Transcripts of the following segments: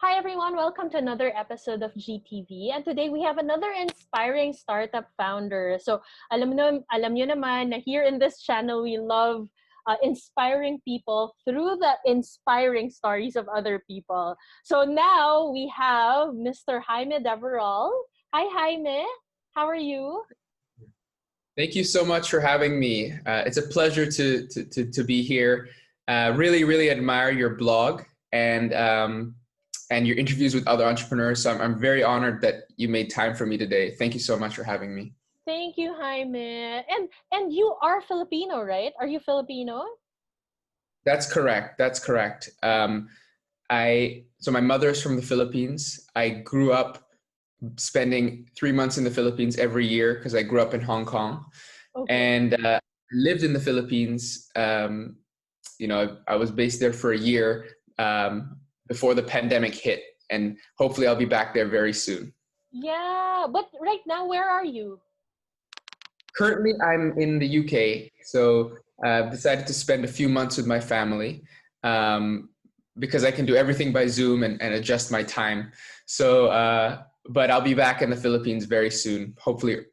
Hi everyone, welcome to another episode of GTV. And today we have another inspiring startup founder. So alam nyo naman na here in this channel we love inspiring people through the inspiring stories of other people. So now we have Mr. Jaime Deverall. Hi Jaime, how are you? Thank you so much for having me. It's a pleasure to be here. Really admire your blog and your interviews with other entrepreneurs. So I'm very honored that you made time for me today. Thank you so much for having me. Thank you, Jaime. And you are Filipino, right? Are you Filipino? That's correct. So my mother's from the Philippines. I grew up spending 3 months in the Philippines every year because I grew up in Hong Kong. Okay. And lived in the Philippines. I was based there for a year before the pandemic hit, and hopefully I'll be back there very soon. Yeah, but right now, where are you? Currently, I'm in the UK, so I've decided to spend a few months with my family because I can do everything by Zoom and adjust my time. So, but I'll be back in the Philippines very soon, hopefully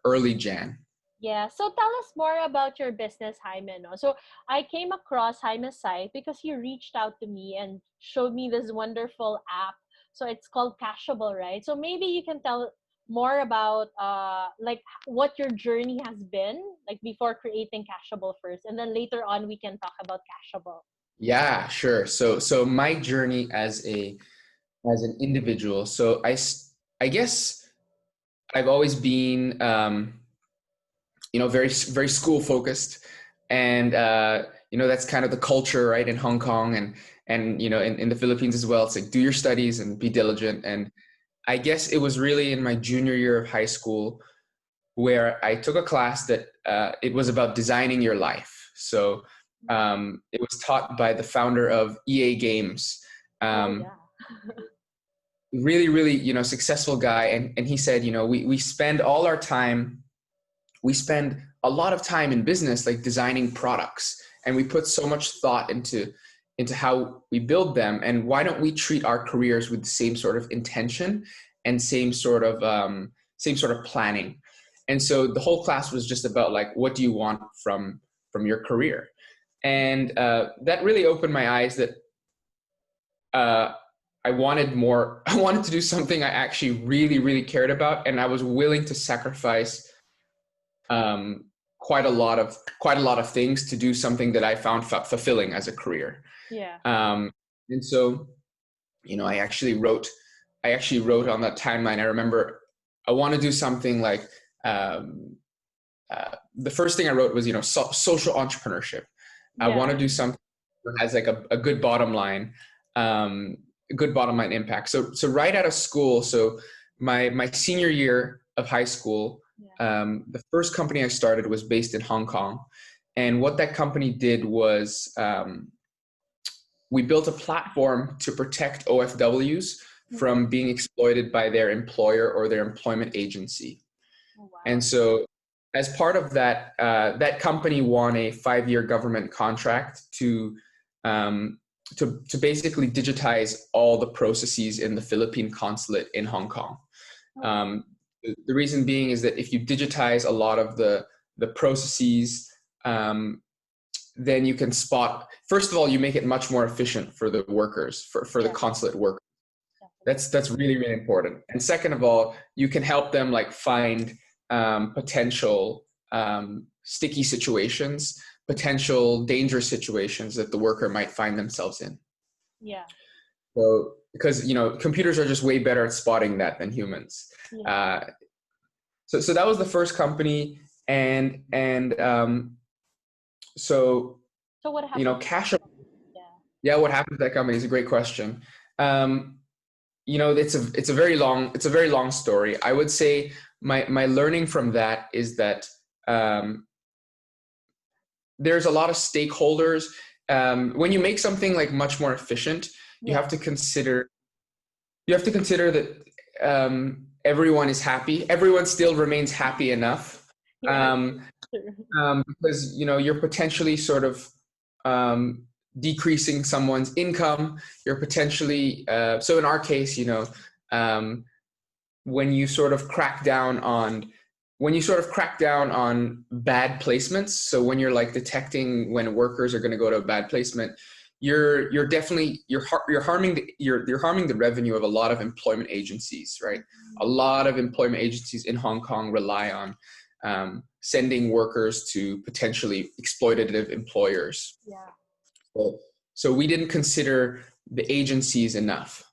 early Jan. Yeah, so tell us more about your business, Jaime. No? So I came across Jaime's site because he reached out to me and showed me this wonderful app. So it's called Cashable, right? So maybe you can tell more about like what your journey has been, like before creating Cashable first, and then later on we can talk about Cashable. Yeah, sure. So my journey as an individual. So I guess I've always been very school focused, and that's kind of the culture, right, in Hong Kong and in the Philippines as well. It's like do your studies and be diligent. And I guess it was really in my junior year of high school where I took a class that it was about designing your life. So it was taught by the founder of EA Games. Really successful guy, and he said, we spend all our time. We spend a lot of time in business, like designing products, and we put so much thought into how we build them. And why don't we treat our careers with the same sort of intention and same sort of planning? And so the whole class was just about like, what do you want from your career? And that really opened my eyes that I wanted more. I wanted to do something I actually really cared about, and I was willing to sacrifice quite a lot of things to do something that I found fulfilling as a career. Yeah. And so, I actually wrote on that timeline. I remember I want to do something like the first thing I wrote was social entrepreneurship. Yeah. I want to do something that has like a good bottom line, impact. So right out of school, so my senior year of high school. The first company I started was based in Hong Kong. And what that company did was we built a platform to protect OFWs from being exploited by their employer or their employment agency. Oh, wow. And so as part of that, that company won a 5-year government contract to basically digitize all the processes in the Philippine consulate in Hong Kong. The reason being is that if you digitize a lot of the processes, then you can spot, first of all, you make it much more efficient for the workers, for the consulate workers. That's really important. And second of all, you can help them like find potential sticky situations, potential dangerous situations that the worker might find themselves in. Yeah. So, because computers are just way better at spotting that than humans. Yeah. So that was the first company, and so what happened? Cashable. Yeah, what happened to that company is a great question. It's a very long story. I would say my learning from that is that there's a lot of stakeholders. When you make something like much more efficient, you have to consider that everyone is happy. Everyone still remains happy enough, because you're potentially sort of decreasing someone's income. You're potentially, so in our case, when you sort of crack down on bad placements, so when you're like detecting when workers are going to go to a bad placement, you're definitely harming the revenue of a lot of employment agencies, right? A lot of employment agencies in Hong Kong rely on sending workers to potentially exploitative employers. Yeah. So we didn't consider the agencies enough,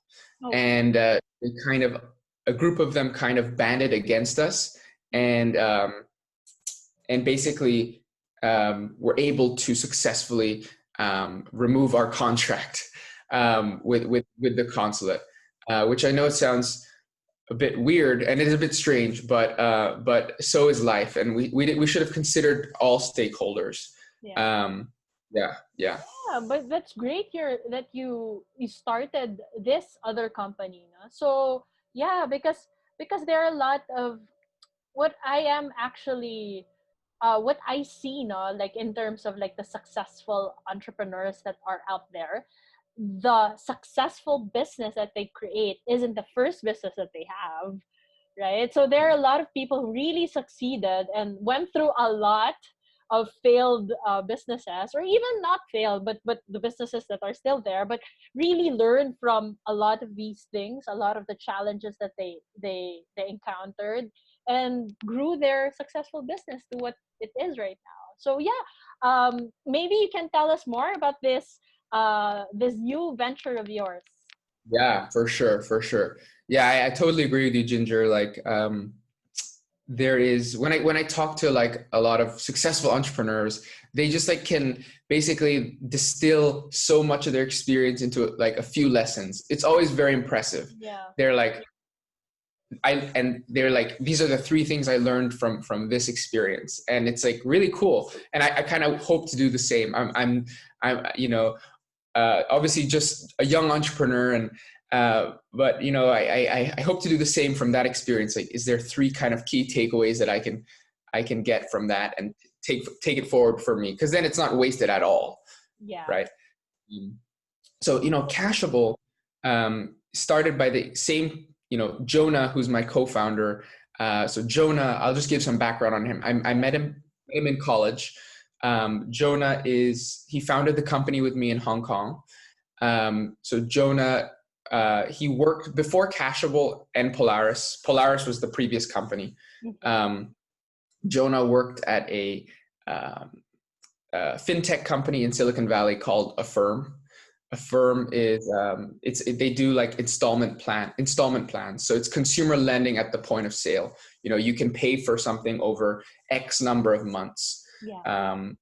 and a group of them kind of banded against us, and basically were able to successfully remove our contract with the consulate, which I know sounds a bit weird and it is a bit strange, but so is life, and we should have considered all stakeholders. Yeah. Yeah. Yeah, but that's great. That you started this other company, no? So yeah, because there are a lot of what I am actually what I see, no, like in terms of like the successful entrepreneurs that are out there, the successful business that they create isn't the first business that they have, right? So there are a lot of people who really succeeded and went through a lot of failed businesses, or even not failed, but the businesses that are still there, but really learned from a lot of these things, a lot of the challenges that they encountered, and grew their successful business to what it is right now. So yeah, maybe you can tell us more about this new venture of yours. Yeah, for sure. Yeah, I totally agree with you, Ginger. Like, there is, when I talk to like a lot of successful entrepreneurs, they just like can basically distill so much of their experience into like a few lessons. It's always very impressive. Yeah. They're like, these are the three things I learned from this experience, and it's like really cool. And I kind of hope to do the same. I'm obviously just a young entrepreneur, and but I hope to do the same from that experience. Like, is there three kind of key takeaways that I can get from that and take it forward for me? Because then it's not wasted at all. Yeah. Right. So Cashable started by the same Jonah, who's my co-founder. So Jonah, I'll just give some background on him. I met him in college. Jonah he founded the company with me in Hong Kong. So Jonah, he worked before Cashable and Polaris. Polaris was the previous company. Jonah worked at a fintech company in Silicon Valley called Affirm. Affirm is they do like installment plans. So it's consumer lending at the point of sale. You can pay for something over X number of months. Yeah.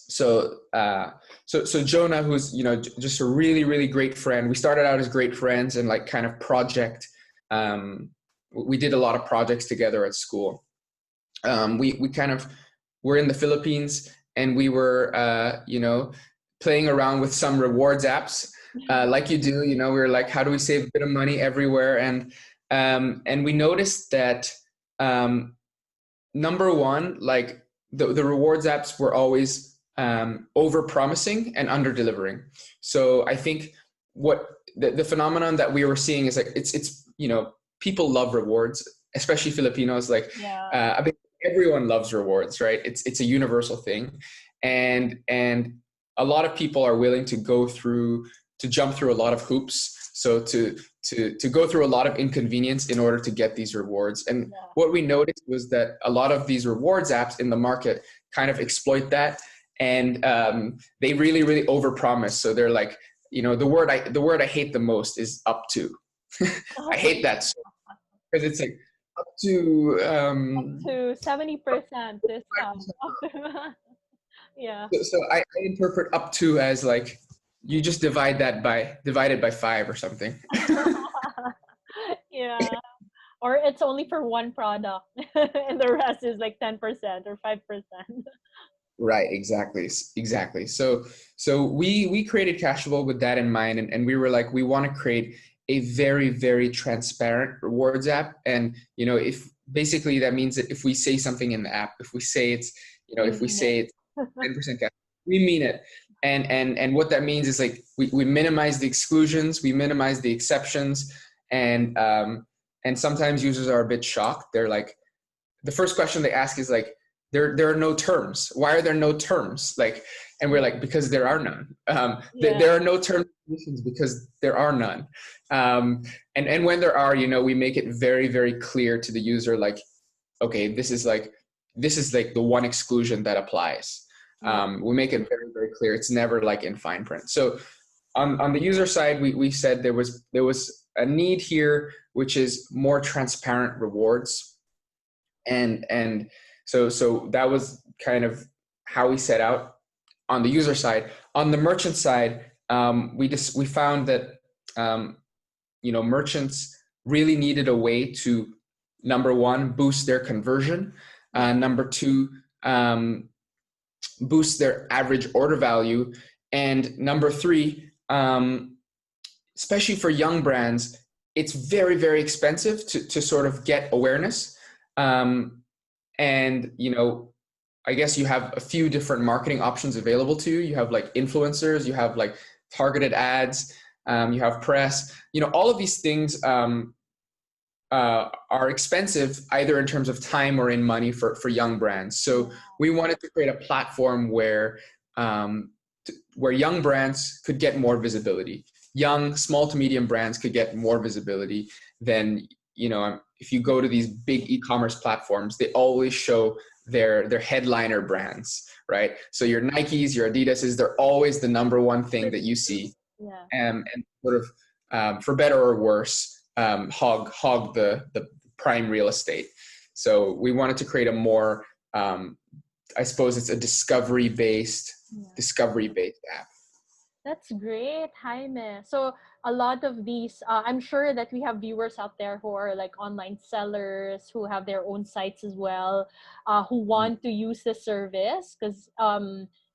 So Jonah, who's just a really, really great friend. We started out as great friends and like kind of we did a lot of projects together at school. We kind of were in the Philippines, and we were playing around with some rewards apps, like you do. We were like, how do we save a bit of money everywhere? And we noticed that number one, like the rewards apps were always over promising and under delivering. So I think what the phenomenon that we were seeing is like it's people love rewards, especially Filipinos. Like I mean, everyone loves rewards, right? It's a universal thing, and a lot of people are willing to jump through a lot of hoops. So to go through a lot of inconvenience in order to get these rewards. And what we noticed was that a lot of these rewards apps in the market kind of exploit that, and they really, really overpromise. So they're like, the word I hate the most is up to. I hate that because it's like up to 70% discount. Yeah. So I interpret up to as like you just divide it by 5 or something. Yeah. Or it's only for one product and the rest is like 10% or 5%. Right, exactly. So we created Cashable with that in mind, and we were like, we want to create a very, very transparent rewards app. And if basically that means that if we say something in the app, if we say it's 10% cash, we mean it. And what that means is like we minimize the exclusions, we minimize the exceptions, and sometimes users are a bit shocked. They're like, the first question they ask is like, there are no terms. Why are there no terms? Like, and we're like, because there are none. There are no terms and conditions because there are none. And when there are, we make it very, very clear to the user, like, okay, this is like the one exclusion that applies. We make it very, very clear. It's never like in fine print. So on the user side, we said there was a need here, which is more transparent rewards. And so that was kind of how we set out on the user side. On the merchant side, we found that merchants really needed a way to, number one, boost their conversion, number two, boost their average order value, and number three, especially for young brands, it's very, very expensive to sort of get awareness. And I guess you have a few different marketing options available to you. You have like influencers, you have like targeted ads, you have press. All of these things are expensive, either in terms of time or in money for young brands. So we wanted to create a platform where young brands could get more visibility. Young, small to medium brands could get more visibility than, if you go to these big e-commerce platforms, they always show their headliner brands, right? So your Nikes, your Adidas's, they're always the number one thing that you see. Yeah. And sort of, for better or worse, hog the prime real estate. So we wanted to create a more, I suppose it's a discovery-based app. That's great, Jaime. So a lot of these, I'm sure that we have viewers out there who are like online sellers, who have their own sites as well, who want to use the service. Because,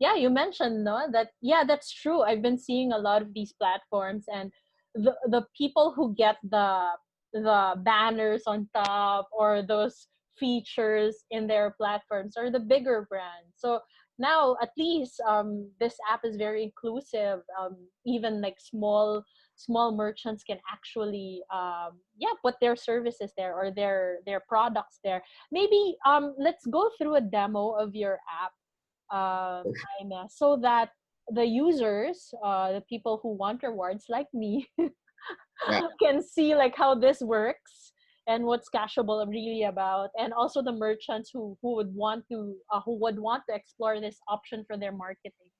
you mentioned, no, that, that's true. I've been seeing a lot of these platforms, and the people who get the banners on top or those features in their platforms are the bigger brands. So now at least this app is very inclusive. Even like small merchants can actually put their services there or their products there. Maybe let's go through a demo of your app, Jaime, so that the users, the people who want rewards like me, can see like how this works and what's Cashable really about, and also the merchants who would want to explore this option for their marketing.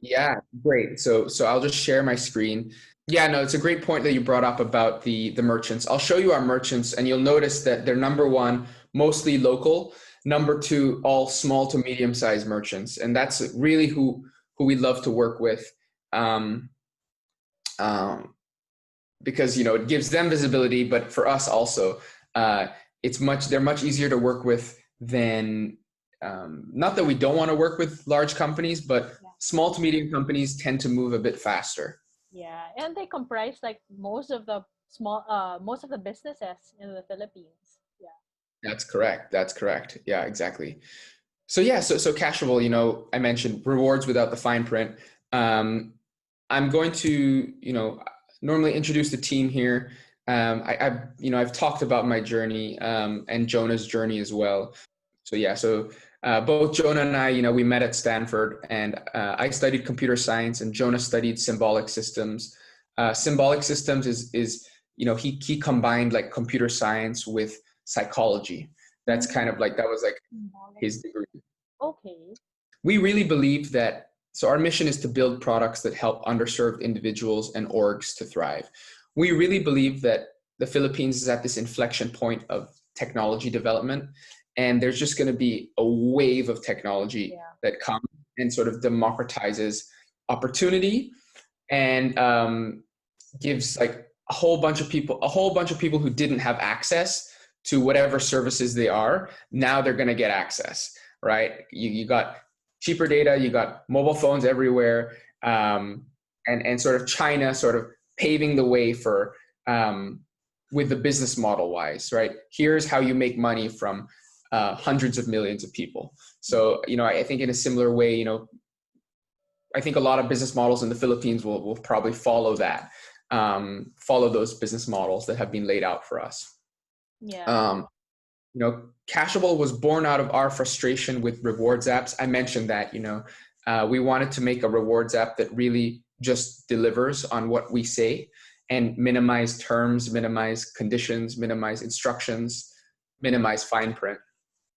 Yeah, great. So I'll just share my screen. Yeah, no, it's a great point that you brought up about the merchants. I'll show you our merchants, and you'll notice that they're, number one, mostly local. Number two, all small to medium-sized merchants, and that's really who we love to work with, because it gives them visibility, but for us also, they're much easier to work with than. Not that we don't want to work with large companies, but small to medium companies tend to move a bit faster. Yeah, and they comprise like most of the businesses in the Philippines. Yeah. That's correct. Yeah, exactly. So Cashable, I mentioned rewards without the fine print. I'm going to, normally introduce the team here. I've talked about my journey, and Jonah's journey as well. So both Jonah and I, we met at Stanford, and I studied computer science, and Jonah studied symbolic systems. Symbolic systems is he combined like computer science with psychology. That's kind of like, that was like his degree. Okay. We really believe that, so our mission is to build products that help underserved individuals and orgs to thrive. We really believe that the Philippines is at this inflection point of technology development, and there's just going to be a wave of technology that comes and sort of democratizes opportunity, and gives like a whole bunch of people who didn't have access to whatever services they are, now they're going to get access, right? You got cheaper data, you got mobile phones everywhere, and sort of China sort of paving the way for, with the business model wise, right? Here's how you make money from hundreds of millions of people. So, I think in a similar way, I think a lot of business models in the Philippines will probably follow that, follow those business models that have been laid out for us. Yeah. Cashable was born out of our frustration with rewards apps. I mentioned that, we wanted to make a rewards app that really just delivers on what we say and minimize terms, minimize conditions, minimize instructions, minimize fine print.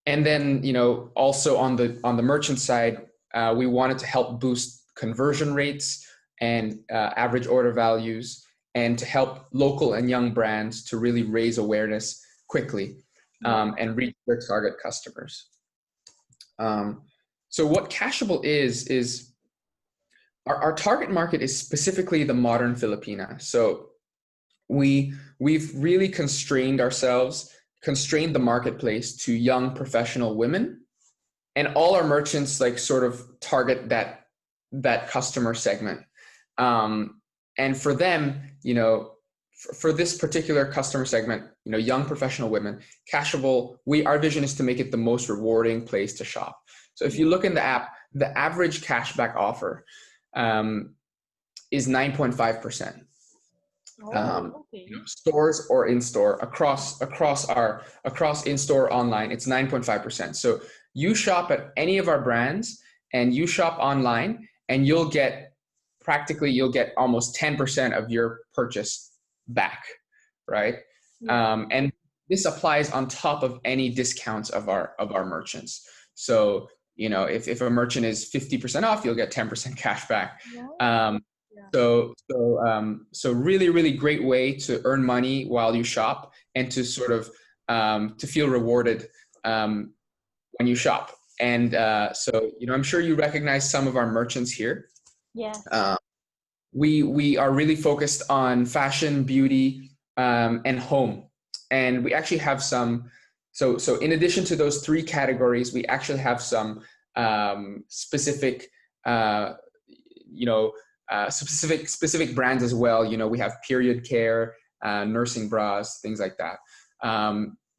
And then, also on the merchant side, we wanted to help boost conversion rates and average order values, and to help local and young brands to really raise awareness quickly and reach their target customers. So what Cashable is our target market is specifically the modern Filipina. So we've really constrained the marketplace to young professional women, and all our merchants like sort of target that customer segment. And for them, for this particular customer segment, young professional women, Cashable, our vision is to make it the most rewarding place to shop. So if you look in the app, the average cashback offer is 9.5%. Stores or in-store, across in-store, online, it's 9.5%. So you shop at any of our brands and you shop online, and you'll get almost 10% of your purchase back, right? And this applies on top of any discounts of our merchants. So if a merchant is 50% off, you'll get 10% cash back. So really, really great way to earn money while you shop, and to sort of to feel rewarded when you shop. And so I'm sure you recognize some of our merchants here. Yeah. We are really focused on fashion, beauty, and home, and we actually have some. So in addition to those three categories, we actually have some specific specific brands as well. We have period care, nursing bras, things like that.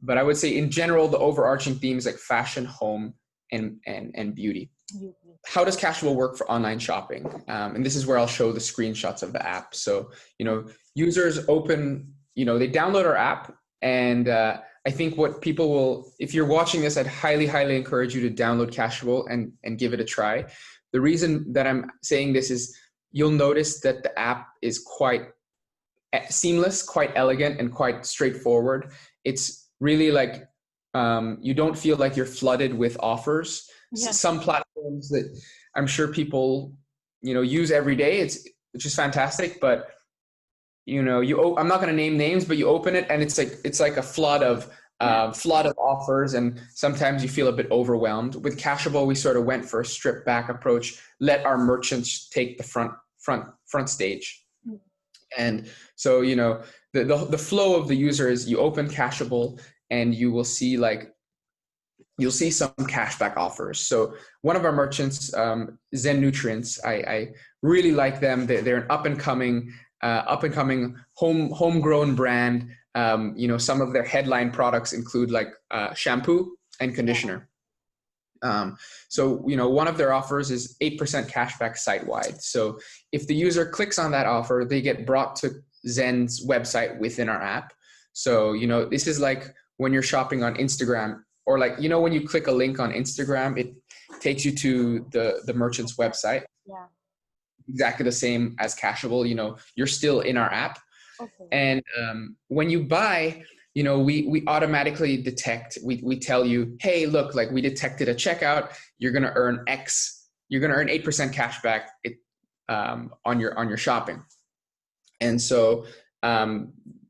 But I would say in general, the overarching theme is like fashion, home, and beauty. How does Cashable work for online shopping? And this is where I'll show the screenshots of the app. So, users open, they download our app, and I think what people will, if you're watching this, I'd highly, highly encourage you to download Cashable and give it a try. The reason that I'm saying this is you'll notice that the app is quite seamless, quite elegant, and quite straightforward. It's really like, you don't feel like you're flooded with offers. Yeah. Some platforms that I'm sure people, use every day, which is fantastic, but I'm not going to name names, but you open it and it's like a flood of offers, and sometimes you feel a bit overwhelmed. With Cashable, we sort of went for a stripped back approach, let our merchants take the front stage. And so, the flow of the user is you open Cashable and you will see you'll see some cashback offers. So one of our merchants, Zen Nutrients, I really like them. They're an up and coming homegrown brand. Some of their headline products include shampoo and conditioner. So one of their offers is 8% cashback site-wide. So if the user clicks on that offer, they get brought to Zen's website within our app. So this is like when you're shopping on Instagram, or when you click a link on Instagram, it takes you to the merchant's website. Yeah. Exactly the same as Cashable. You're still in our app. Okay. And when you buy, we automatically detect, we tell you, hey, look, we detected a checkout, you're going to earn X, you're going to earn 8% cash back on your shopping. And so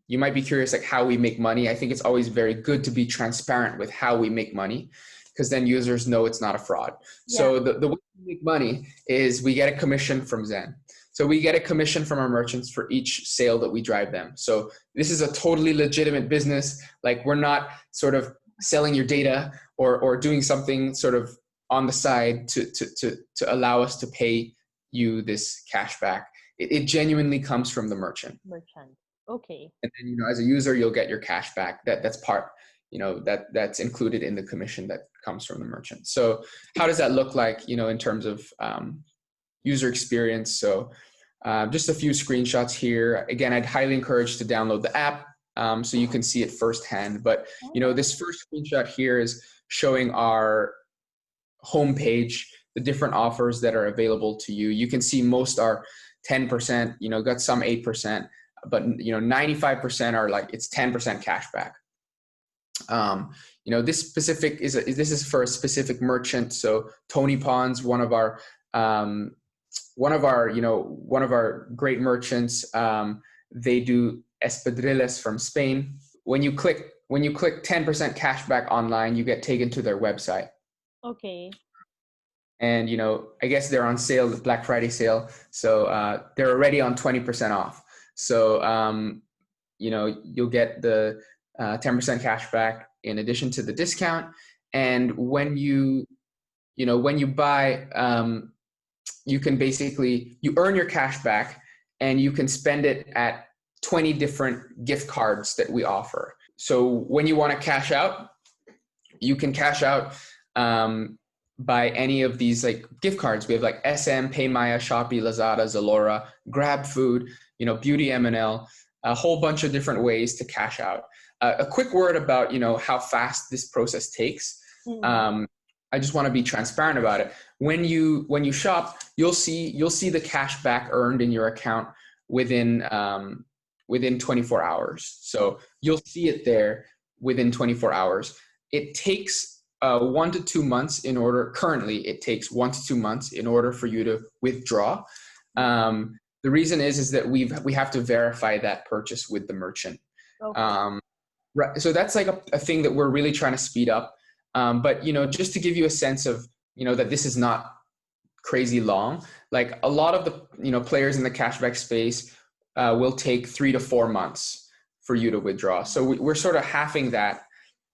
you might be curious, how we make money. I think it's always very good to be transparent with how we make money, because then users know it's not a fraud. Yeah. So the way we make money is we get a commission from Zen. So we get a commission from our merchants for each sale that we drive them. So this is a totally legitimate business. We're not sort of selling your data or doing something sort of on the side to allow us to pay you this cash back. It genuinely comes from the merchant. Okay. And then, as a user, you'll get your cash back. That's part, that's included in the commission that comes from the merchant. So how does that look like, in terms of user experience. So just a few screenshots here. Again, I'd highly encourage to download the app so you can see it firsthand. But this first screenshot here is showing our homepage, the different offers that are available to you. You can see most are 10%, got some 8%, but 95% are like it's 10% cash back. This specific this is for a specific merchant. So Tony Pons, one of our great merchants, they do espadrilles from Spain. When you click 10% cash back online, you get taken to their website. Okay. And I guess they're on sale, the Black Friday sale. So they're already on 20% off. So you'll get the 10% cash back in addition to the discount. And when you buy, you can you earn your cash back and you can spend it at 20 different gift cards that we offer. So when you want to cash out, you can cash out by any of these like gift cards. We have like SM, PayMaya, Shopee, Lazada, Zalora, Grab Food, Beauty M&L, a whole bunch of different ways to cash out. A quick word about how fast this process takes. I just want to be transparent about it. When you shop, you'll see the cash back earned in your account within 24 hours. So you'll see it there within 24 hours. It takes 1 to 2 months currently it takes 1 to 2 months in order for you to withdraw. The reason is that we have to verify that purchase with the merchant. Okay. Right. So that's like a thing that we're really trying to speed up. But just to give you a sense of that this is not crazy long. Like a lot of the players in the cashback space will take 3 to 4 months for you to withdraw. So we're sort of halving that,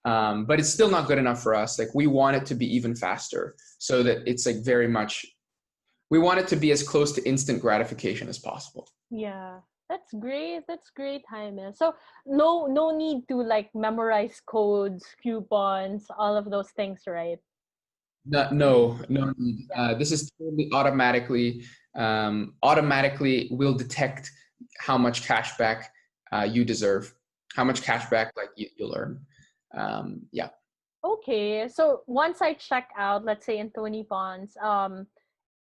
but it's still not good enough for us. Like we want it to be even faster, so that it's like very much. We want it to be as close to instant gratification as possible. Yeah. That's great. That's great, Jaime. So no need to like memorize codes, coupons, all of those things, right? No need. This is totally automatically will detect how much cash back you deserve, how much cash back like you'll earn. Yeah. Okay. So once I check out, let's say in Tony Bonds,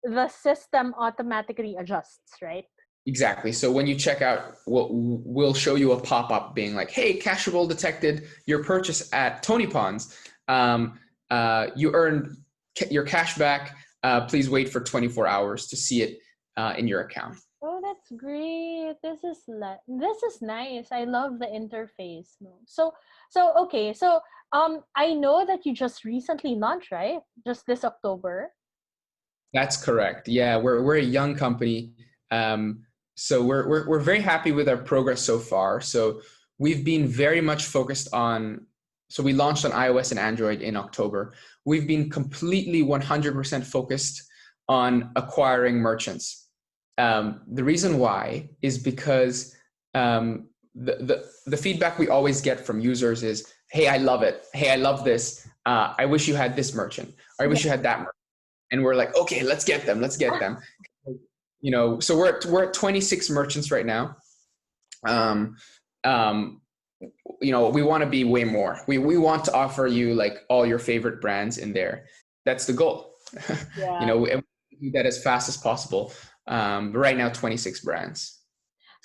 the system automatically adjusts, right? Exactly. So when you check out, we'll show you a pop-up being like, "Hey, Cashable detected your purchase at Tony Pons. You earned your cash back. Please wait for 24 hours to see it in your account." Oh, that's great. This is nice. I love the interface. So okay. So I know that you just recently launched, right? Just this October. That's correct. Yeah, we're a young company. So we're very happy with our progress so far. So we've been very much focused on. So we launched on iOS and Android in October. We've been completely 100% focused on acquiring merchants. The reason why is because the feedback we always get from users is, "Hey, I love it. Hey, I love this. I wish you had this merchant. Or I wish you had that merchant." And we're like, "Okay, let's get them. Let's get them." So we're at 26 merchants right now. We want to be way more. We want to offer you like all your favorite brands in there. That's the goal. Yeah. We do that as fast as possible. But right now, 26 brands.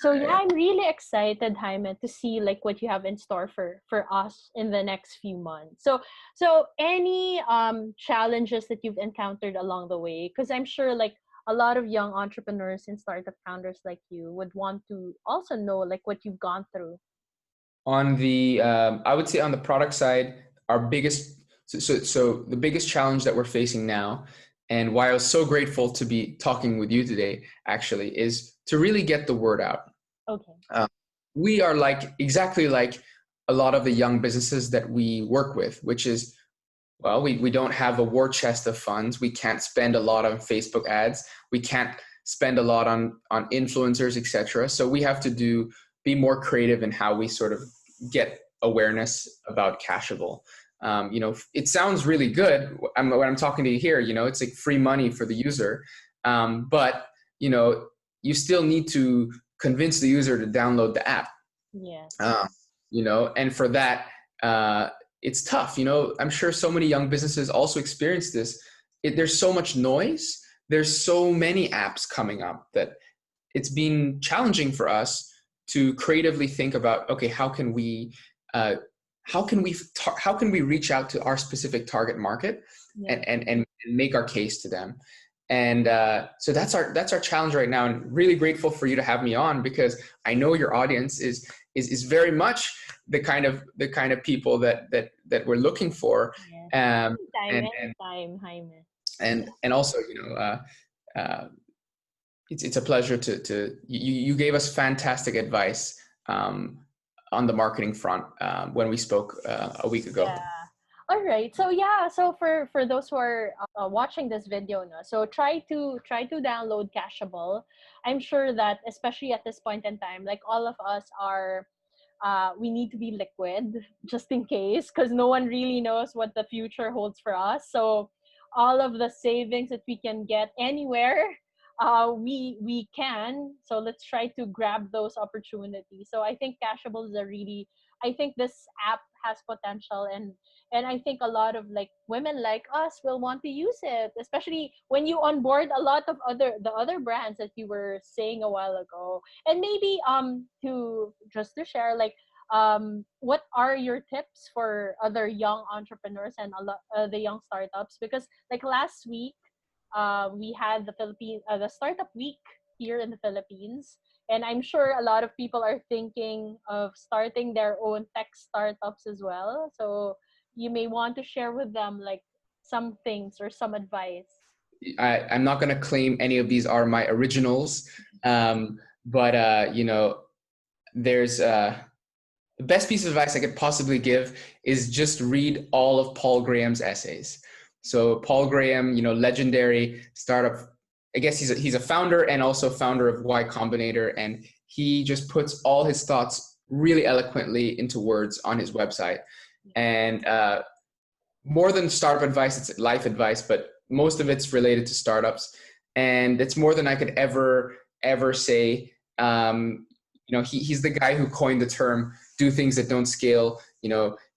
So yeah, I'm really excited, Jaime, to see like what you have in store for us in the next few months. So any challenges that you've encountered along the way? Because I'm sure like a lot of young entrepreneurs and startup founders like you would want to also know like what you've gone through. On the, I would say on the product side, our biggest, so the biggest challenge that we're facing now, and why I was so grateful to be talking with you today, actually, is to really get the word out. Okay. We are exactly like a lot of the young businesses that we work with, which is, well, we don't have a war chest of funds. We can't spend a lot on Facebook ads. We can't spend a lot on influencers, etc. So we have to be more creative in how we sort of get awareness about Cashable. It sounds really good when I'm talking to you here. It's like free money for the user. But you still need to convince the user to download the app. Yes. And for that, it's tough. I'm sure so many young businesses also experience this. There's so much noise. There's so many apps coming up that it's been challenging for us to creatively think about, okay, how can we reach out to our specific target market and make our case to them. And so that's our challenge right now. And really grateful for you to have me on, because I know your audience is very much the kind of people that we're looking for. Anytime, Jaime. And also, it's a pleasure to you gave us fantastic advice on the marketing front when we spoke a week ago. Yeah. All right. So for those who are watching this video, no, so try to download Cashable. I'm sure that especially at this point in time, like all of us are, we need to be liquid just in case, because no one really knows what the future holds for us. So all of the savings that we can get anywhere, we can. So let's try to grab those opportunities. So I think Cashable is I think this app has potential, and I think a lot of like women like us will want to use it, especially when you onboard a lot of the other brands that you were saying a while ago. And maybe to share, like, what are your tips for other young entrepreneurs and the young startups? Because like last week, we had the startup week here in the Philippines, and I'm sure a lot of people are thinking of starting their own tech startups as well. So you may want to share with them like some things or some advice. I'm not going to claim any of these are my originals, but there's the best piece of advice I could possibly give is just read all of Paul Graham's essays. So Paul Graham, legendary startup. I guess he's a founder and also founder of Y Combinator, and he just puts all his thoughts really eloquently into words on his website. And more than startup advice, it's life advice, but most of it's related to startups, and it's more than I could ever say. He's the guy who coined the term "do things that don't scale."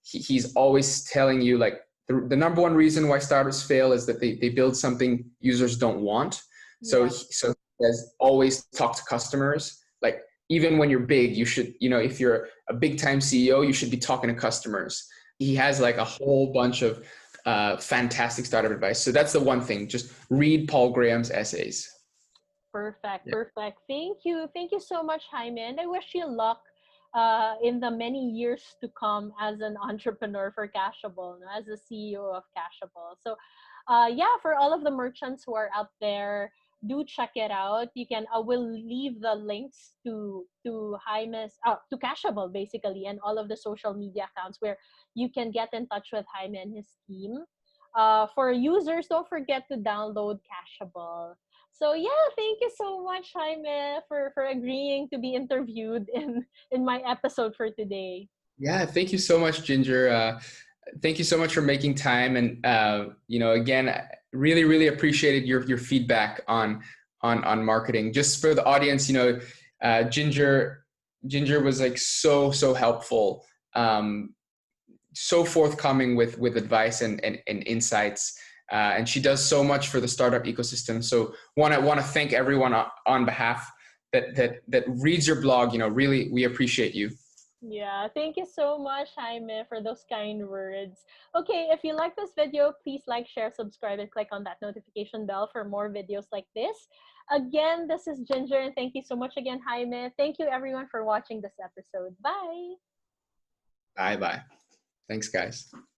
He's always telling you like the number one reason why startups fail is that they build something users don't want. So he says always talk to customers. Like even when you're big, you should, if you're a big time CEO, you should be talking to customers. He has like a whole bunch of fantastic startup advice. So that's the one thing. Just read Paul Graham's essays. Perfect. Thank you so much, Jaime, and I wish you luck in the many years to come as an entrepreneur for Cashable, as the CEO of Cashable. So for all of the merchants who are out there, do check it out. You can I will leave the links to Jaime's to Cashable basically, and all of the social media accounts where you can get in touch with Jaime and his team. For users, don't forget to download Cashable. So thank you so much, Jaime, for agreeing to be interviewed in my episode for today. Yeah, thank you so much, Ginger. Thank you so much for making time, and again, really, really appreciated your feedback on marketing. Just for the audience, Ginger was like so helpful, so forthcoming with advice and insights. And she does so much for the startup ecosystem. So want to thank everyone on behalf that reads your blog. Really, we appreciate you. Yeah, thank you so much, Jaime, for those kind words. Okay, if you like this video, please like, share, subscribe, and click on that notification bell for more videos like this. Again, this is Ginger, and thank you so much again, Jaime. Thank you, everyone, for watching this episode. Bye. Bye. Thanks, guys.